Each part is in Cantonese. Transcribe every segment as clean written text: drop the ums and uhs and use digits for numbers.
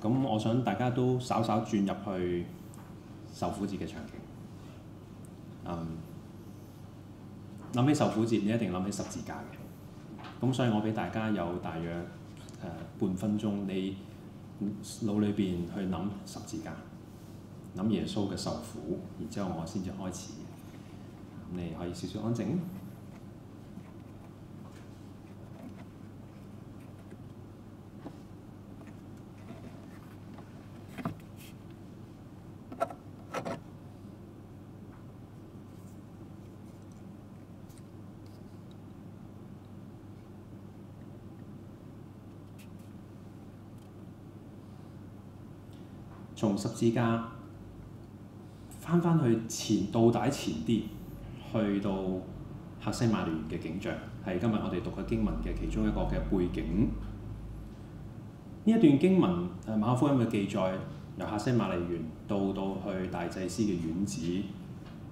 咁我想大家都稍稍轉入去受苦節嘅場景。諗起受苦節，你一定諗起十字架嘅。咁所以我俾大家有大約半分鐘，你腦裏邊去諗十字架，諗耶穌嘅受苦，然之後我先至開始。咁你可以少少安靜。從十字架翻去前到底前啲，去到客西馬尼園嘅景象，係今日我哋讀嘅經文嘅其中一個嘅背景。呢一段經文馬可福音嘅記載，由客西馬尼園到去大祭司嘅院子，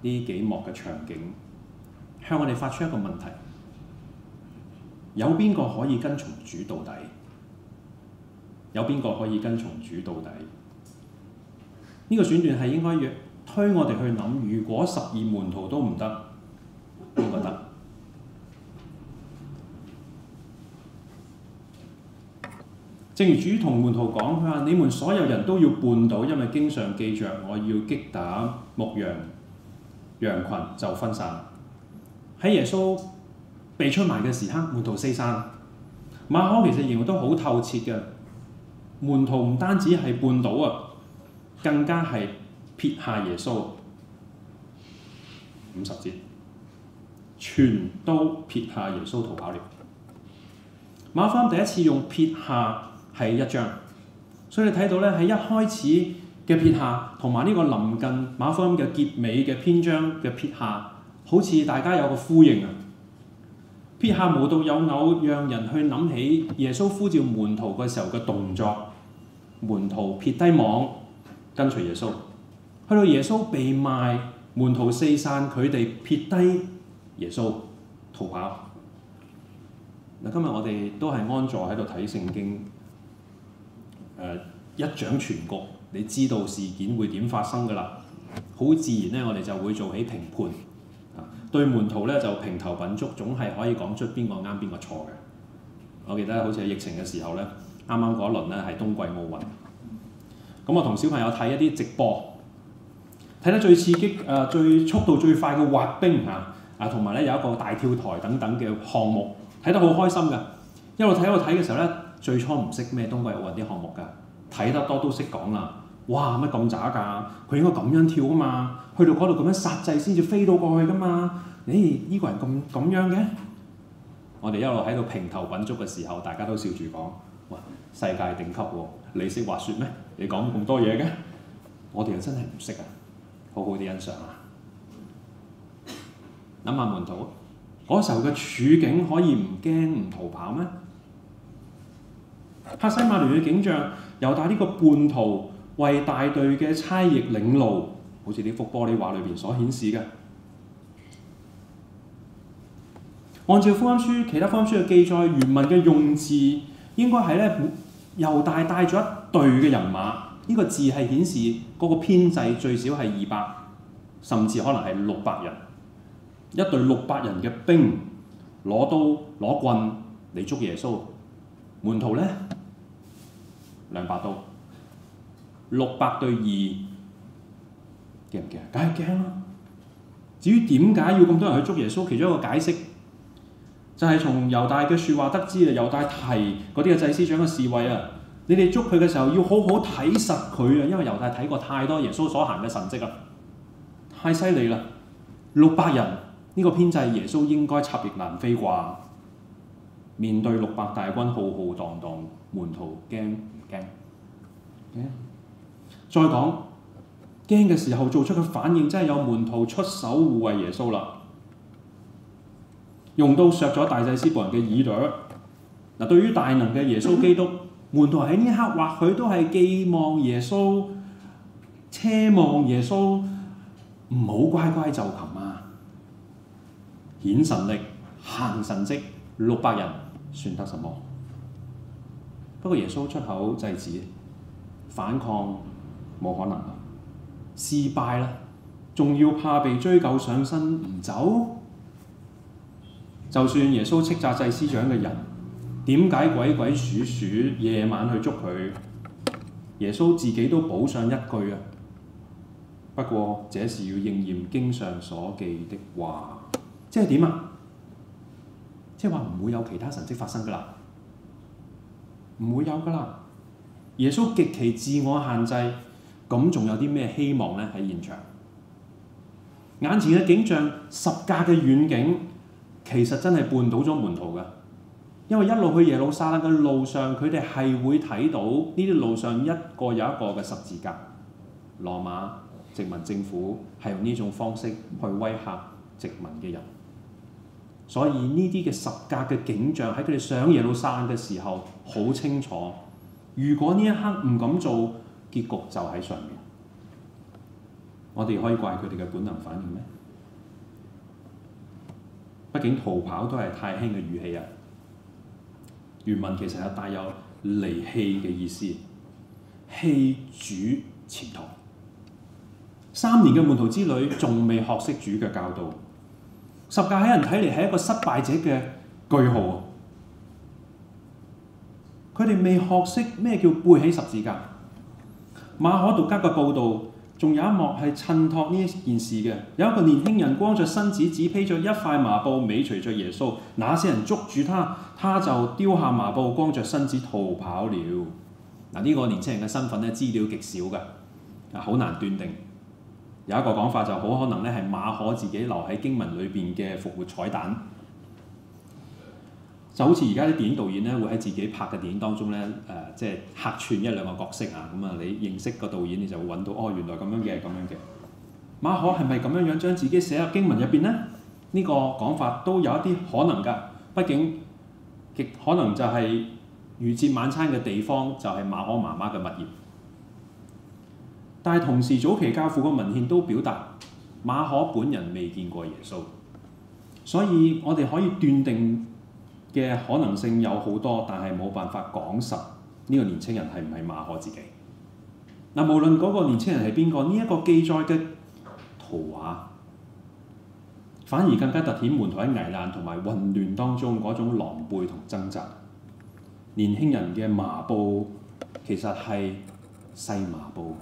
呢幾幕嘅場景，向我哋發出一個問題：有邊個可以跟從主到底？有邊個可以跟從主到底？呢個選段係應該要推我哋去諗，如果12門徒都唔得，邊個得？正如主同門徒講，佢話：你們所有人都要絆倒，因為經上記着，我要擊打牧羊，羊群就分散。喺耶穌被出賣嘅時刻，門徒四散。馬可其實形容都好透徹嘅，門徒唔單止係絆倒啊，更加係撇下耶穌。50節，全都撇下耶穌逃跑了。馬可福音第一次用撇下係1章，所以你睇到咧，喺一開始嘅撇下同埋呢個臨近馬可福音嘅結尾嘅篇章嘅撇下，好似大家有個呼應啊！撇下無獨有偶，讓人去諗起耶穌呼召門徒嘅時候嘅動作，門徒撇低網跟隨耶穌，去到耶穌被賣，門徒四散，佢哋撇低耶穌逃跑。嗱，今日我哋都係安坐喺度睇聖經，一掌全局，你知道事件會點發生㗎啦。好自然咧，我哋就會做起評判。對門徒咧就評頭品足，總係可以講出邊個啱邊個錯嘅。我記得好似喺疫情嘅時候咧，啱啱嗰一輪咧係冬季奧運。咁我同小朋友睇一啲直播，睇得最刺激、最速度最快嘅滑冰同埋咧有一個大跳台等等嘅項目，睇得好開心㗎。一路睇嘅時候咧，最初唔識咩冬季奧運啲項目㗎，睇得多都識講啦。哇！乜咁渣㗎？佢應該咁樣跳啊嘛，去到嗰度咁樣剎掣先至飛到過去㗎嘛。呢個人咁樣嘅，我哋一路喺度評頭品足嘅時候，大家都笑住講：哇！世界頂級喎，你識滑雪咩？你講咁多嘢嘅，我哋又真係唔識啊！好好啲欣賞啊！諗下門徒嗰時候嘅處境，可以唔驚唔逃跑咩？客西馬尼園嘅景象，猶大呢個叛徒為大隊嘅差役領路，好似呢幅玻璃畫裏邊所顯示嘅。按照福音書其他福音書嘅記載，原文嘅用字應該係咧，猶大帶咗一隊嘅人馬，呢個字係顯示嗰個編制最少係200，甚至可能係600人。一隊600人嘅兵攞刀攞棍嚟捉耶穌，門徒咧200刀，600對2，驚唔驚？梗係驚啦！至於點解要咁多人去捉耶穌，其中一個解釋就係從猶大嘅説話得知啊。猶大提嗰啲嘅祭司長嘅侍衛啊，你哋捉佢嘅時候要好好睇實佢啊，因為猶大睇過太多耶穌所行嘅神蹟啊，太犀利啦！600人呢個編制，耶穌應該插翼難飛啩？面對600大軍浩浩蕩蕩，門徒驚唔驚？驚！再講驚嘅時候做出嘅反應，真係有門徒出手護衛耶穌啦。用刀削咗大祭司僕人嘅耳朵。嗱，對於大能嘅耶穌基督，門徒喺呢刻或許都係寄望耶穌、奢望耶穌唔好乖乖就擒啊！顯神力、行神蹟，600人算得什麼？不過耶穌出口制止，反抗冇可能啦，失敗啦，仲要怕被追究上身唔走？就算耶穌斥責祭司長嘅人，點解鬼鬼祟祟夜晚去捉佢？耶穌自己都補上一句啊，不過這是要應驗經上所記的話。即係點啊？即係話唔會有其他神蹟發生㗎啦，唔會有㗎啦。耶穌極其自我限制，咁仲有啲咩希望呢？喺現場眼前嘅景象，十架嘅遠景，其實真係絆倒咗門徒㗎。因為一路去耶路撒冷嘅路上，佢哋係會睇到呢啲路上一個又一個嘅十字架。羅馬殖民政府係用呢種方式去威嚇殖民嘅人，所以呢啲嘅十架嘅景象喺佢哋上耶路撒冷嘅時候好清楚。如果呢一刻唔敢做，結局就喺上面。我哋可以怪佢哋嘅本能反應咩？畢竟逃跑都係太輕嘅語氣啊！原文其實有帶有離棄嘅意思，棄主前途。3年嘅門徒之旅仲未學識主嘅教導，十架喺人睇嚟係一個失敗者嘅句號。佢哋未學識咩叫背起十字架。馬可獨家嘅報導仲有一幕係襯托呢件事嘅，有一個年輕人光着身子，只披着一塊麻布，尾隨着耶穌。那些人捉住他，他就丟下麻布，光着身子逃跑了。呢個年輕人嘅身份咧，資料極少嘅，好難斷定。有一個講法就好可能咧係馬可自己留喺經文裏邊嘅復活彩蛋，就好似而家啲電影導演咧會喺自己拍嘅電影當中咧即係客串一兩個角色啊，咁啊你認識個導演你就會揾到原來咁樣嘅咁樣嘅。馬可係咪咁樣將自己寫入經文入邊呢？呢個講法都有一啲可能㗎，畢竟極可能就係逾節晚餐嘅地方就係馬可媽媽嘅物業。但係同時早期教父嘅文獻都表達馬可本人未見過耶穌，所以我哋可以斷定嘅可能性有好多，但係冇辦法講實呢個年輕人係唔係馬可自己。無論嗰個年輕人係邊個，呢一個記載嘅圖畫反而更加突顯門徒喺危難同埋混亂當中嗰種狼狽同掙扎。年輕人嘅麻布其實係細麻布，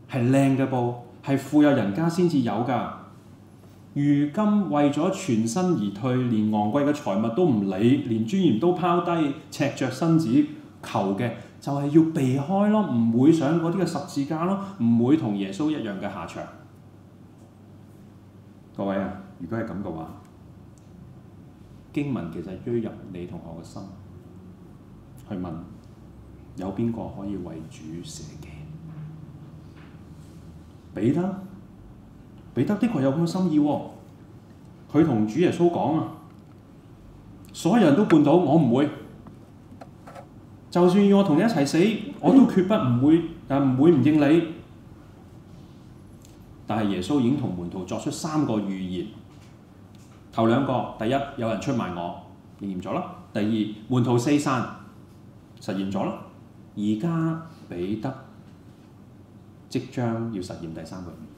係靚嘅布，係富有人家先至有㗎。如今為咗全身而退，連昂貴嘅財物都唔理，連尊嚴都拋低，赤着身子求嘅就係要避開咯，唔會上嗰啲嘅十字架咯，唔會同耶穌一樣嘅下場。各位啊，如果係咁嘅話，經文其實追入你同我嘅心，去問有邊個可以為主捨己？彼得的確有咁嘅心意喎，佢同主耶穌講啊，所有人都絆倒，我唔會，就算要我同你一齊死，我都決不唔會唔認你。但係耶穌已經同門徒作出3個預言，頭2個，第一有人出賣我，應驗咗啦；第二門徒四散，實現咗啦；而家彼得即將要實現第3個預言。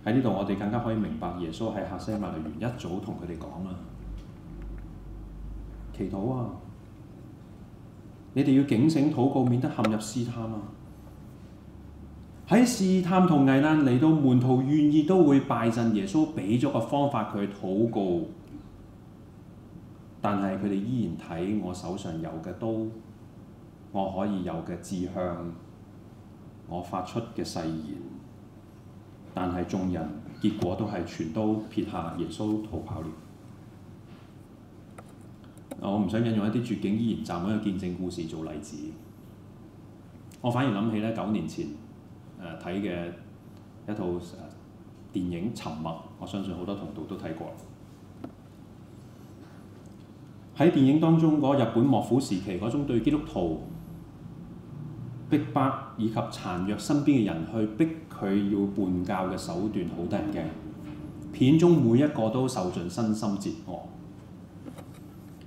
喺呢度我哋更加可以明白耶穌喺客西馬尼園一早同佢哋講啦，祈禱啊，你哋要警醒禱告，免得陷入試探啊。喺試探同危難嚟到，門徒願意都會敗陣。耶穌俾咗個方法佢禱告，但係佢哋依然睇我手上有嘅刀，我可以有嘅志向，我發出嘅誓言。但係眾人結果都係全都撇下耶穌逃跑了。我唔想引用一啲絕境依然站穩嘅見證故事做例子，我反而諗起咧9年前睇嘅一套電影《沉默》，我相信好多同道都睇過。喺電影當中嗰日本幕府時期嗰種對基督徒逼迫以及殘弱身邊嘅人去逼佢要叛教嘅手段好得人驚，片中每一個都受盡身心折磨。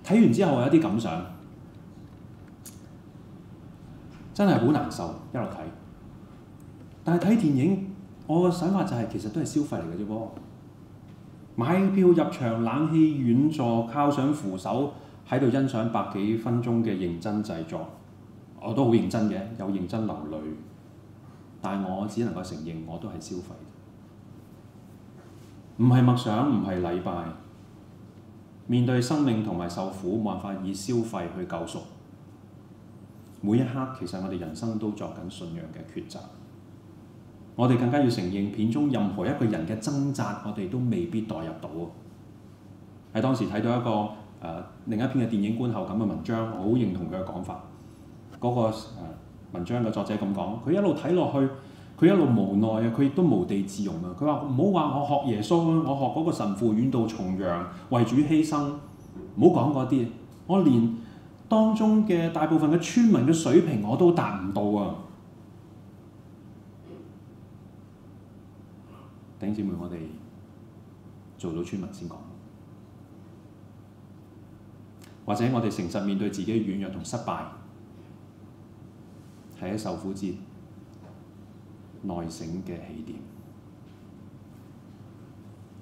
睇完之後我有啲感想，真係好難受一路睇。但係睇電影，我嘅想法就係其實都係消費嚟嘅啫噃。買票入場，冷氣軟座，靠上扶手喺度欣賞百幾分鐘嘅認真製作，我都好認真嘅，有認真流淚。但係我只能夠承認，我都係消費，唔係默想，唔係禮拜。面對生命同埋受苦，冇辦法以消費去救贖。每一刻，其實我哋人生都作緊信仰嘅抉擇。我哋更加要承認，片中任何一個人嘅掙扎，我哋都未必代入到。喺當時睇到一個另一篇嘅電影觀後感嘅文章，我好認同佢嘅講法。嗰個文章嘅作者咁講，佢一路睇落去，佢一路無奈啊，佢亦都無地自容啊。佢話唔好話我學耶穌啊，我學嗰個神父遠渡重洋，為主犧牲，唔好講嗰啲，我連當中嘅大部分嘅村民嘅水平我都達唔到啊！弟兄姊妹，我哋做到村民先講，或者我哋誠實面對自己嘅軟弱同失敗，係喺受苦節內省嘅起點。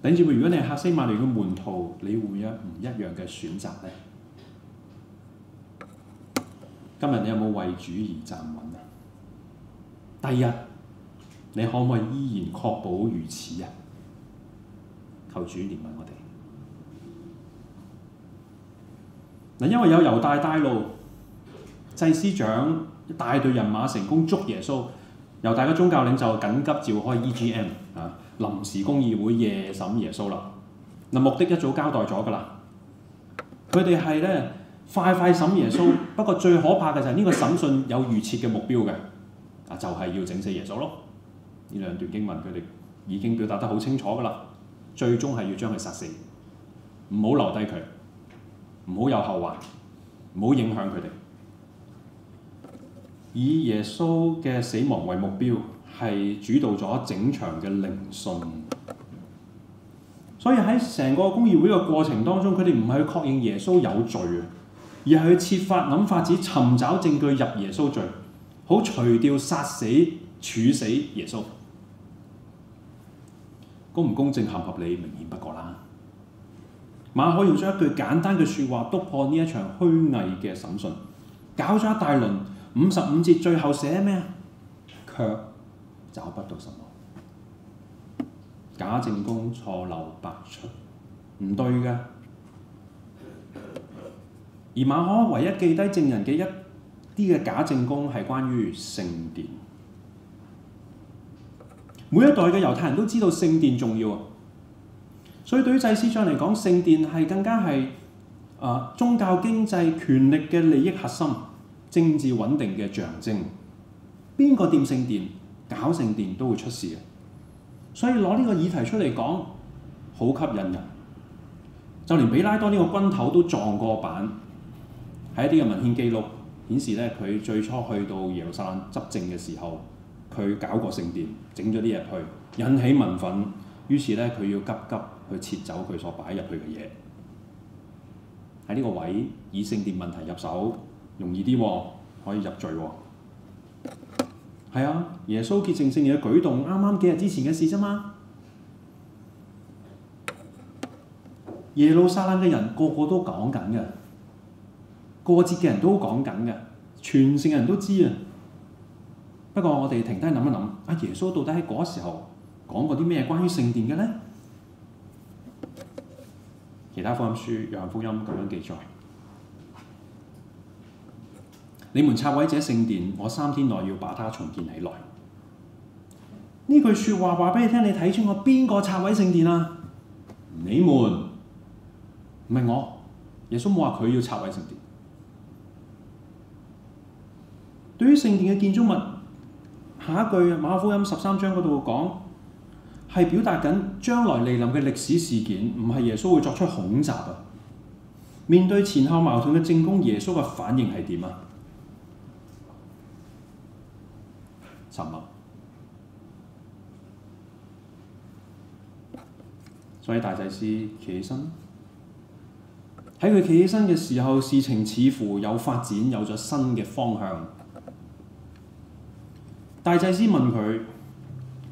弟兄姊妹，如果你係客西馬尼嘅門徒，你會有唔一樣嘅選擇呢？今日你有冇為主而站穩啊？第日你可唔可以依然確保如此啊？求主憐憫我哋。因為有猶大帶路，祭司長一大隊人馬成功捉耶穌，猶大嘅宗教領袖緊急召開 EGM 臨時公議會夜審耶穌啦。目的一早交代咗㗎啦，佢哋係咧快審耶穌。不過最可怕嘅就係呢個審訊有預設嘅目標嘅，就係要整死耶穌咯。呢兩段經文佢哋已經表達得好清楚㗎啦，最終係要將佢殺死，唔好留低佢，唔好有後患，唔好影響佢哋。以耶穌嘅死亡為目標，係主導咗整場嘅聆訊。所以喺成個公議會嘅過程當中，佢哋唔係去確認耶穌有罪啊，而係去設法諗法子尋找證據入耶穌罪，好除掉殺死、處死耶穌。公唔公正、合唔合理，明顯不過啦。馬可用咗一句簡單嘅説話篤破呢一場虛偽嘅審訊，搞咗一大輪55節，最後寫咩啊？卻找不到什麼，假證供錯漏百出，唔對嘅。而馬可唯一記低證人嘅一啲嘅假證供係關於聖殿。每一代嘅猶太人都知道聖殿重要啊，所以對於祭司長嚟講，聖殿係更加係宗教經濟權力嘅利益核心，政治穩定嘅象徵。邊個掂聖殿、搞聖殿都會出事嘅，所以攞呢個議題出嚟講，好吸引人。就連比拉多呢個軍頭都撞過板，喺一啲嘅文獻記錄顯示咧，佢最初去到耶路撒冷執政嘅時候，佢搞過聖殿，整咗啲嘢去，引起民憤，於是咧佢要急急去撤走佢所擺入去嘅嘢。喺呢個位以聖殿問題入手容易啲喎，可以入罪喎。係啊，耶穌潔淨聖殿嘅舉動，啱啱幾日之前嘅事啫嘛。耶路撒冷嘅人個個都講緊嘅，過節嘅人都講緊嘅，全城人都知啊。不過我哋停低諗一諗，耶穌到底喺嗰時候講過啲咩關於聖殿嘅呢？其他福音書、約翰福音咁樣記載：你們拆毀這聖殿，我3天內要把它重建起來。呢句説話話俾你聽，你睇清楚邊個拆毀聖殿啊？你們，唔係我。耶穌冇話佢要拆毀聖殿。對於聖殿嘅建築物，下一句馬可福音13章嗰度講，係表達緊將來嚟臨嘅歷史事件，唔係耶穌會作出恐襲啊！面對前後矛盾嘅證供，耶穌嘅反應係點啊？沉默。所以大祭司企起身，喺佢企起身嘅時候，事情似乎有發展，有咗新嘅方向。大祭司問佢：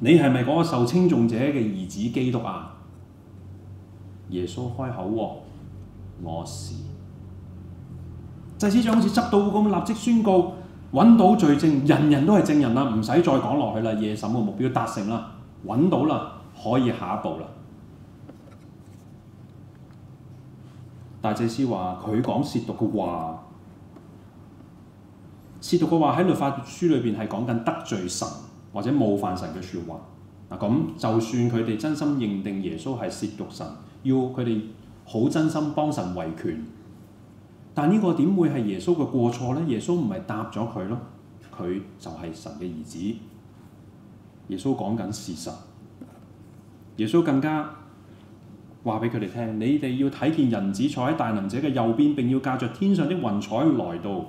你係咪嗰個受稱頌者嘅兒子基督啊？耶穌開口喎：我是。祭司長好似執到咁，立即宣告揾到罪證，人人都係證人啦，唔使再講落去啦。夜審嘅目標達成啦，揾到啦，可以下一步啦。大祭司話佢講褻瀆嘅話，褻瀆嘅話喺律法書裏邊係講緊得罪神或者冒犯神嘅説話。嗱，咁就算佢哋真心認定耶穌係褻瀆神，要佢哋好真心幫神維權，但呢個點會係耶穌嘅過錯呢？耶穌唔係答咗佢咯，佢就係神嘅兒子。耶穌講緊事實，耶穌更加話俾佢哋聽：你哋要睇見人子坐喺大能者嘅右邊，並要駕着天上的雲彩來到。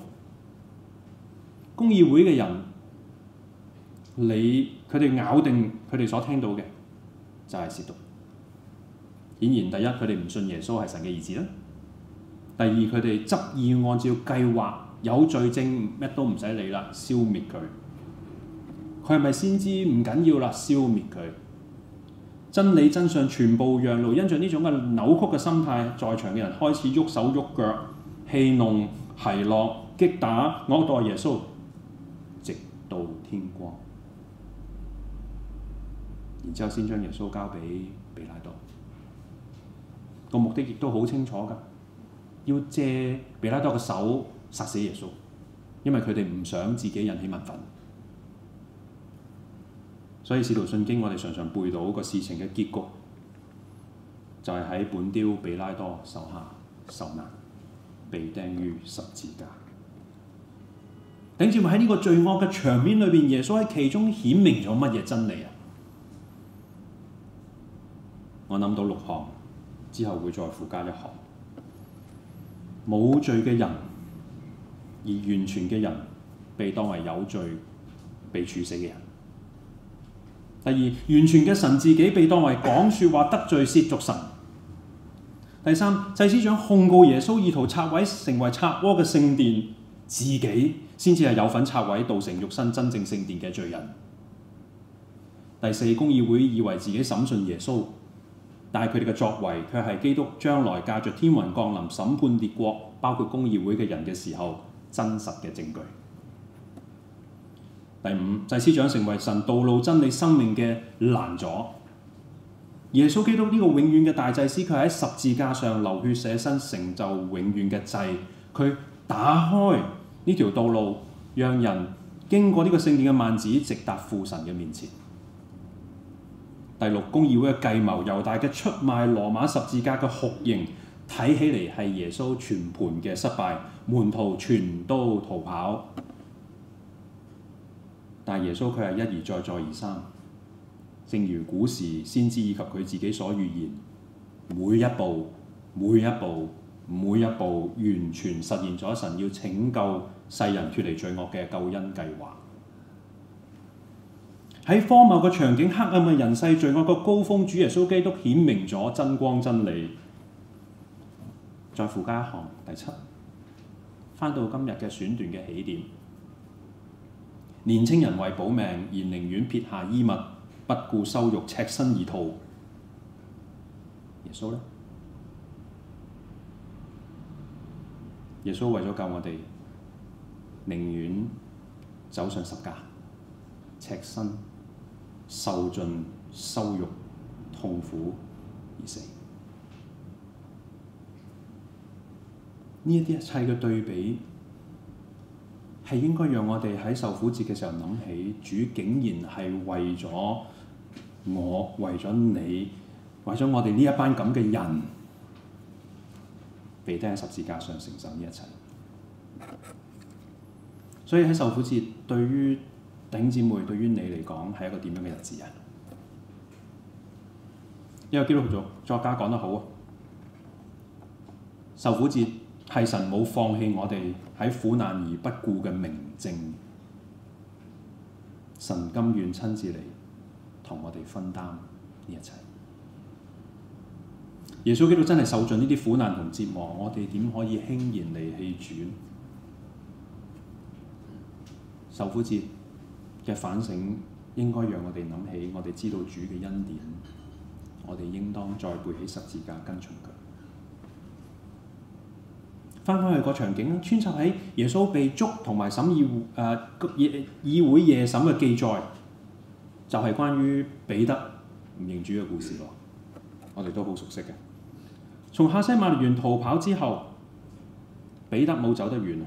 公議會嘅人，佢哋咬定佢哋所聽到嘅就係褻瀆。顯然，第一，佢哋唔信耶穌係神嘅兒子啦；第二，佢哋執意按照計劃有罪證，乜都唔使理啦，消滅佢。佢係咪先知唔緊要啦，消滅佢。真理真相全部讓路，因着呢種嘅扭曲嘅心態，在場嘅人開始喐手喐腳，戲弄、奚落、擊打、惡待耶穌，直到天光。然之後先將耶穌交俾彼拉多，個目的亦都好清楚㗎，要借彼拉多嘅手殺死耶穌，因為佢哋唔想自己引起民憤。所以《使徒信經》我哋常常背到個事情嘅結局，就係喺本丟彼拉多手下受難，被釘於十字架。弟兄姊妹，喺呢個罪惡嘅場面裏邊，耶穌喺其中顯明咗乜嘢真理啊？我諗到6項，之後會再附加1項。冇罪嘅人而完全嘅人，被當為有罪被處死嘅人。第二，完全嘅神自己被當為講説話得罪褻瀆神。第三，祭司長控告耶穌意圖拆毀成為賊窩嘅聖殿，自己先至係有份拆毀道成肉身真正聖殿嘅罪人。第四，公議會以為自己審訊耶穌，但係佢哋嘅作為卻係基督將來駕着天雲降臨審判列國，包括公議會嘅人嘅時候真實嘅證據。第五，祭司長成為神道路真理生命嘅攔阻。耶穌基督呢個永遠嘅大祭司，佢喺十字架上流血捨身，成就永遠嘅祭。佢打開呢條道路，讓人經過呢個聖殿嘅幔子，直達父神嘅面前。第六，公議會嘅計謀，猶大嘅出賣羅馬十字架嘅酷刑，睇起嚟係耶穌全盤嘅失敗，門徒全都逃跑。但耶穌佢係一而再再而三，正如古時先知以及佢自己所預言，每一步完全實現咗神要拯救世人脫離罪惡嘅救恩計劃。喺荒謬嘅場景、黑暗嘅人世、罪惡嘅高峰，主耶穌基督顯明咗真光真理。再附加一項，第七，返到今日嘅選段嘅起點。年青人為保命而寧願撇下衣物，不顧羞辱，赤身而逃。耶穌呢？耶穌為咗救我哋，寧願走上十架，赤身受盡羞辱、痛苦而死。呢一啲一切嘅對比，係應該讓我哋喺受苦節嘅時候諗起，主竟然係為咗我、為咗你、為咗我哋呢一班咁嘅人，被釘喺十字架上承受呢一切。所以喺受苦節，對於弟兄姊妹，對於你嚟講係一個點樣嘅日子啊？一個基督徒作家講得好啊，受苦節係神冇放棄我哋喺苦難而不顧嘅明證，神甘願親自嚟同我哋分擔呢一切。耶穌基督真係受盡呢啲苦難同折磨，我哋點可以輕言離棄主？受苦節嘅反省應該讓我哋諗起，我哋知道主嘅恩典，我哋應當再背起十字架跟從佢。翻去個場景，穿插喺耶穌被捉同埋審議會夜審嘅記載，就係關於彼得唔認主嘅故事咯。我哋都好熟悉嘅。從客西馬尼園逃跑之後，彼得冇走得遠。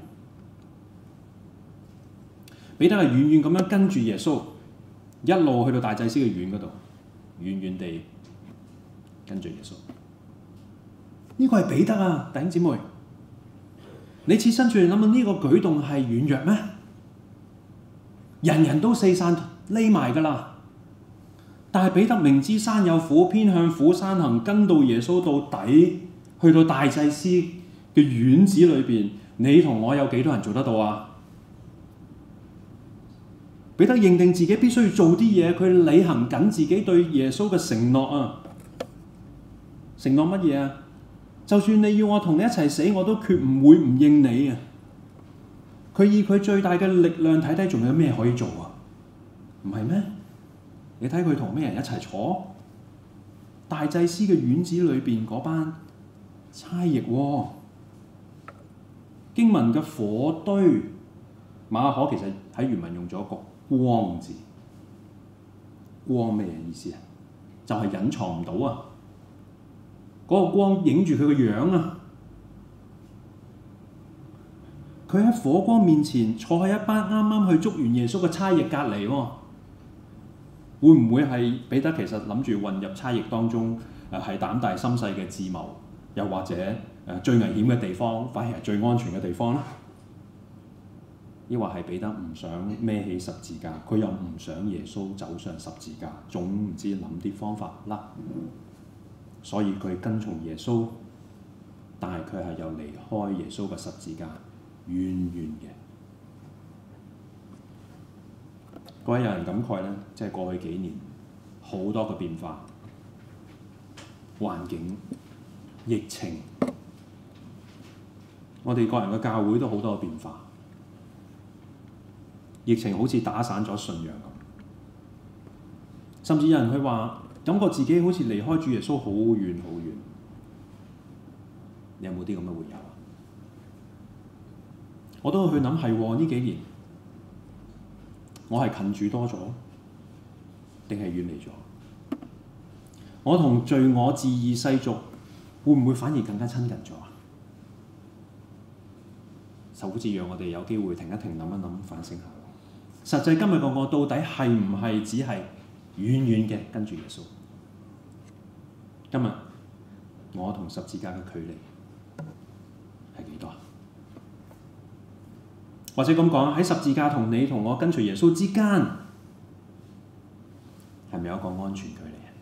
彼得係遠遠咁樣跟住耶穌，一路去到大祭司嘅院嗰度，遠遠地跟住耶穌。呢個係彼得啊，弟兄姊妹，你設身處地諗下呢個舉動係軟弱咩？人人都四散匿埋㗎啦。但係彼得明知山有虎，偏向虎山行，跟到耶穌到底，去到大祭司嘅院子裏邊，你同我有幾多人做得到啊？彼得認定自己必須要做啲嘢，佢履行緊自己對耶穌嘅承諾啊！承諾乜嘢啊？就算你要我同你一齊死，我都決唔會唔認你啊！佢以佢最大嘅力量睇睇，仲有咩可以做啊？唔係咩？你睇佢同咩人一齊坐？大祭司嘅院子裏邊嗰班差役喎。經文嘅火堆，馬可其實喺原文用咗一個光字。光咩意思啊？就係隱藏唔到啊！嗰個光影住佢個樣啊！佢喺火光面前坐喺一班啱啱去捉完耶穌嘅差役隔離喎。會唔會係彼得其實諗住混入差役當中？係膽大心細嘅智謀，又或者最危險嘅地方，反而係最安全嘅地方咧？抑或係彼得唔想孭起十字架，佢又唔想耶穌走上十字架，總唔知諗啲方法啦。所以佢跟從耶穌，但係佢係又離開耶穌嘅十字架遠遠嘅。各位有人感慨咧，即係過去幾年好多嘅變化，環境、疫情，我哋個人嘅教會都好多嘅變化。疫情好似打散咗信仰咁，甚至有人去話感覺自己好似離開主耶穌好遠好遠。你有冇啲咁嘅會友啊？我都去諗係呢幾年。我係近主多咗，定係遠離咗？我同罪我自義世俗會唔會反而更加親近咗啊？就好似讓我哋有機會停一停，諗一諗，反省下。實際今日個我到底係唔係只係遠遠嘅跟住耶穌？今日我同十字架嘅距離係幾多？或者咁講，喺十字架同你同我跟隨耶穌之間，係咪有一個安全距離啊？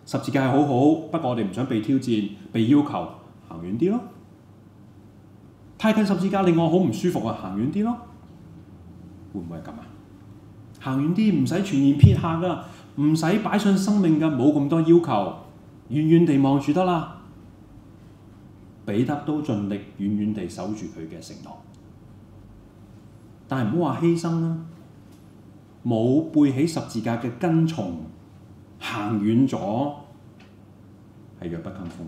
十字架係好好，不過我哋唔想被挑戰、被要求，行遠啲咯。太近十字架令我好唔舒服啊，行遠啲咯。會唔會係咁啊？行遠啲，唔使全然撇下噶，唔使擺上生命噶，冇咁多要求，遠遠地望住得啦。彼得都盡力遠遠地守住佢嘅承諾，但係唔好話犧牲啦，冇背起十字架嘅跟從，行遠咗係弱不禁風。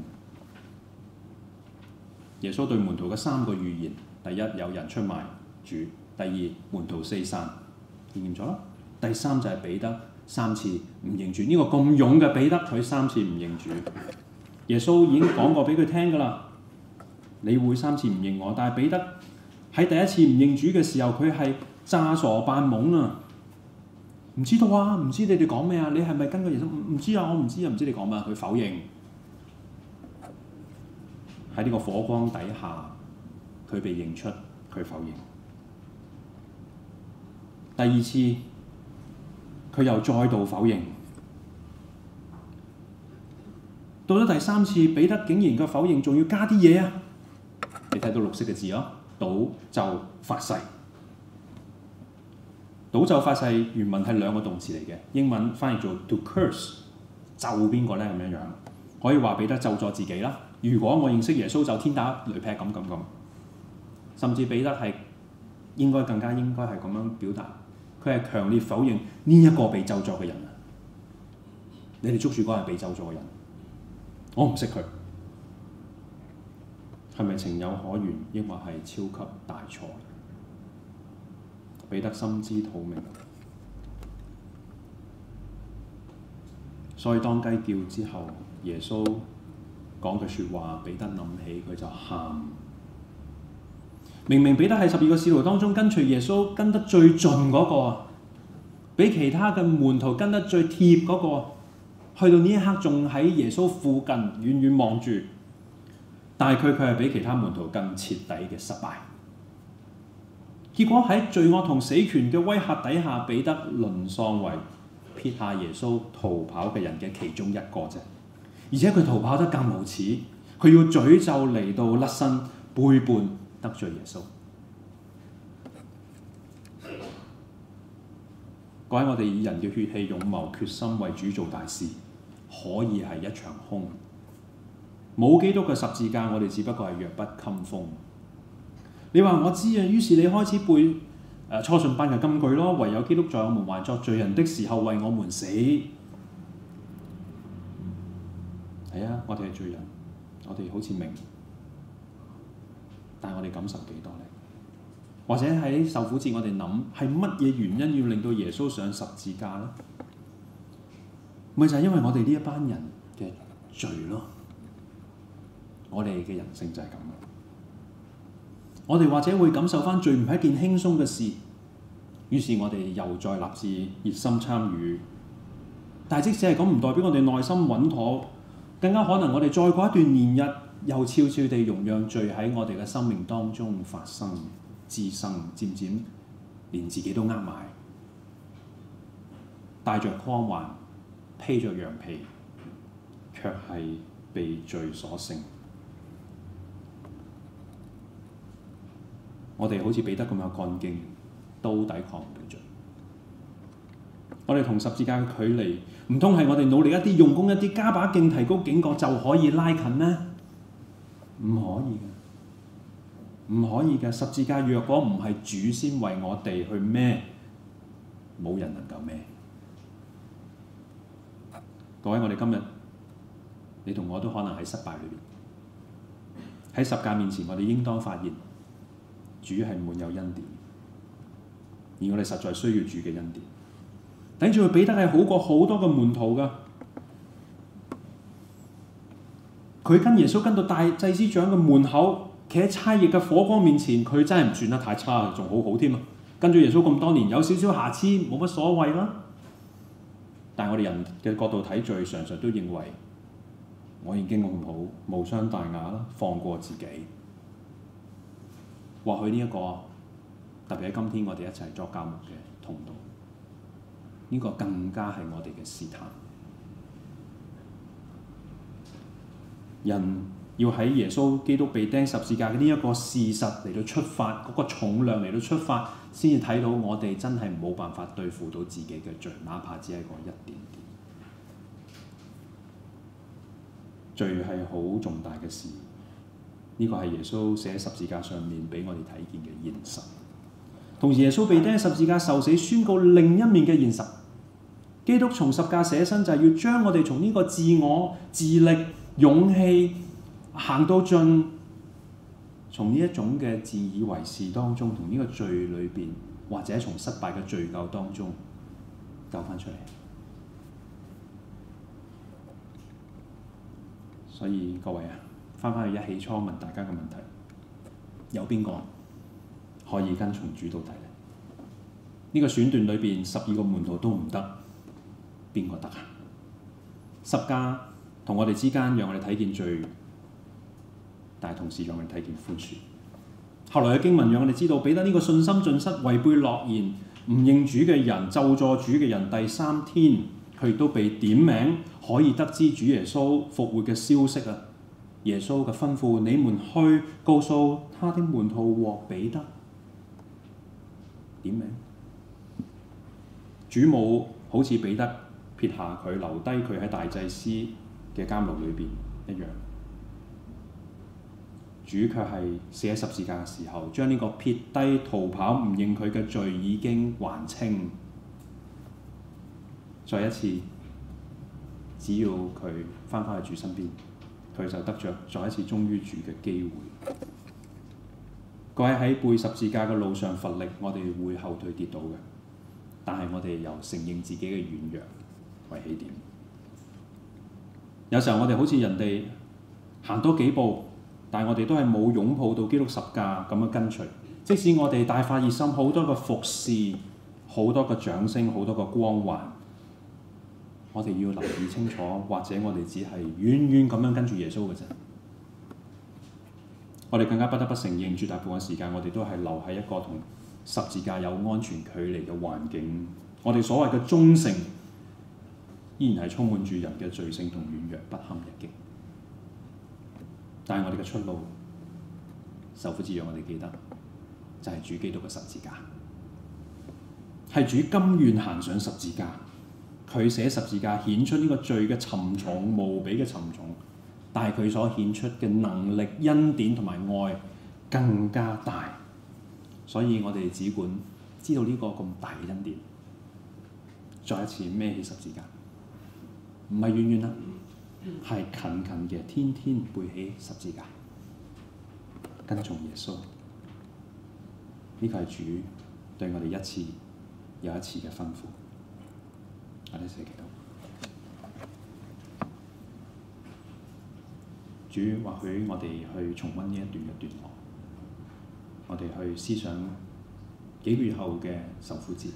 耶穌對門徒嘅3個預言：第一，有人出賣主；第二，門徒四散，應驗咗啦；第三就係彼得3次唔認主。呢個咁勇嘅彼得，佢3次唔認主。耶穌已經講過俾佢聽㗎啦。你會3次唔認我，但係彼得喺第一次唔認主嘅時候，佢係詐傻扮懵啊！唔知道啊，唔知你哋講咩啊？你係咪跟個耶穌？唔知啊，我唔知啊，唔知你講咩。佢否認。喺呢個火光底下，佢被認出，佢否認。第二次，佢又再度否認。到咗第3次，彼得竟然個否認仲要加啲嘢啊！你睇到綠色嘅字咯，賭咒發誓。賭咒發誓原文係2個動詞嚟嘅，英文翻譯做 to curse， 咒邊個咧？咁樣樣可以話彼得咒詛自己啦。如果我認識耶穌，就天打雷劈咁。甚至彼得係應該係咁樣表達，佢係強烈否認呢一個被咒詛嘅人啊！你哋捉住嗰個係被咒詛嘅人，我唔識佢，係咪情有可原，抑或係超級大錯？彼得心知肚明，所以當雞叫之後，耶穌講句説話，彼得諗起佢就喊。明明彼得係12個使徒當中跟隨耶穌跟得最盡嗰個，比其他嘅門徒跟得最貼嗰個，去到呢一刻仲喺耶穌附近遠遠望住，但係佢係比其他門徒更徹底嘅失敗。結果喺罪惡同死權嘅威嚇底下，彼得淪喪為撇下耶穌逃跑嘅人嘅其中一個啫。而且佢逃跑得更無恥，佢要詛咒嚟到甩身背叛得罪耶穌。各位，我哋以人嘅血氣勇謀決心為主做大事，可以係一場空。冇基督嘅十字架，我哋只不過係弱不禁風。你話我知啊，於是你開始背初信班嘅金句咯，唯有基督在我們還作罪人的時候為我們死。係啊，我哋係罪人，我哋好似明，但係我哋感受幾多呢？或者喺受苦節，我哋諗係乜嘢原因要令到耶穌上十字架呢？咪就係因為我哋呢一班人嘅罪咯。我哋嘅人性就係咁。我哋或者會感受翻罪唔係一件輕鬆嘅事，於是我哋又再立志熱心參與。但係即使係咁，唔代表我哋內心穩妥，更加可能我哋再過一段年日，又悄悄地容讓罪喺我哋嘅生命當中發生、滋生，漸漸連自己都呃埋，帶着光環，披着羊皮，卻係被罪所勝。我哋好似彼得咁有幹勁，都抵抗唔到罪。我哋同十字架嘅距離，唔通係我哋努力一啲、用功一啲、加把勁提高警覺就可以拉近咩？唔可以嘅，唔可以嘅。十字架若果唔係主先為我哋去孭，冇人能夠孭。各位，我哋今日你同我都可能喺失敗裏邊，喺十架面前，我哋應當發現主係滿有恩典，而我哋實在需要主嘅恩典。頂住佢彼得係好過好多個門徒㗎，佢跟耶穌跟到大祭司長嘅門口，企喺差役嘅火光面前，佢真係唔算得太差，仲好好添啊！跟住耶穌咁多年，有少少瑕疵冇乜所謂啦。但係我哋人嘅角度睇罪，常常都認為我已經咁好，無傷大雅啦，放過自己。或許呢一個特別喺今天我哋一齊作教牧嘅同道，呢個更加係我哋嘅試探。人要喺耶穌基督被釘十字架嘅呢一個事實嚟到出發，嗰個重量嚟到出發，先至睇到我哋真係冇辦法對付到自己嘅罪，哪怕只係個一點點。罪係好重大嘅事。呢個係耶穌寫喺十字架上面俾我哋睇見嘅現實。同時耶穌被釘喺十字架受死，宣告另一面嘅現實。基督從十架捨身就係要將我哋從呢個自我、自力、勇氣行到盡，從呢一種嘅自以為是當中，從呢個罪裏邊，或者從失敗嘅罪疚當中救翻出嚟。所以各位啊，翻返去一起初問大家嘅問題，有邊個可以跟從主到底呢？呢個選段裏邊12個門徒都唔得，邊個得啊？十架同我哋之間讓我哋睇見罪，但係同時讓我哋睇見寬恕。後來嘅經文讓我哋知道，彼得呢個信心盡失、違背諾言、唔認主嘅人、咒詛主嘅人，第3天佢亦都被點名，可以得知主耶穌復活嘅消息啊！耶穌嘅吩咐，你們去告訴他的門徒和彼得，點名。主冇好似彼得撇下佢，留低佢喺大祭司嘅監獄裏邊一樣。主卻係死喺十字架嘅時候，將呢個撇低逃跑唔認佢嘅罪已經還清。再一次，只要佢翻返去主身邊，佢就得着再一次忠於主嘅機會。各位，喺背十字架嘅路上乏力，我哋會後退跌倒嘅，但係我哋由承認自己嘅軟弱為起點。有時候我哋好似人哋行多幾步，但係我哋都係冇擁抱到基督十架咁樣跟隨。即使我哋大發熱心，好多個服侍，好多個掌聲，好多個光環，我哋要留意清楚，或者我哋只係遠遠咁樣跟住耶穌嘅啫。我哋更加不得不承認，絕大部分時間我哋都係留喺一個同十字架有安全距離嘅環境。我哋所謂嘅忠誠，依然係充滿住人嘅罪性同軟弱，不堪一擊。但係我哋嘅出路，受苦之讓我哋記得，就係主基督嘅十字架，係主甘願行上十字架。佢寫十字架顯出呢個罪嘅沉重，無比嘅沉重，但係佢所顯出嘅能力、恩典同埋愛更加大。所以我哋只管知道呢個咁大嘅恩典，再一次孭起十字架，唔係遠遠啦，係近近嘅，天天背起十字架，跟從耶穌。呢個係主對我哋一次又一次嘅吩咐。我哋一齊祈禱。主，或許我哋去重溫呢一段嘅段落，我哋去思想幾個月後嘅受苦節。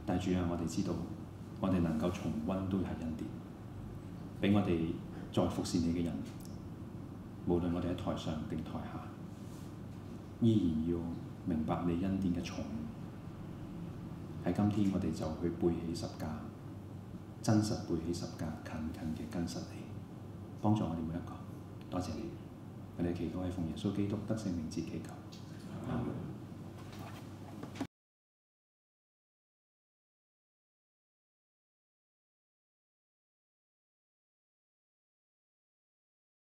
但主啊，我哋知道，我哋能夠重溫都係恩典，俾我哋再服侍你嘅人，無論我哋喺台上定台下，依然要明白你恩典嘅重。喺今天，我哋就去背起十架，真實背起十架，近近嘅跟實你，幫助我哋每一個。多謝你，我哋祈禱係奉耶穌基督得勝名字祈求。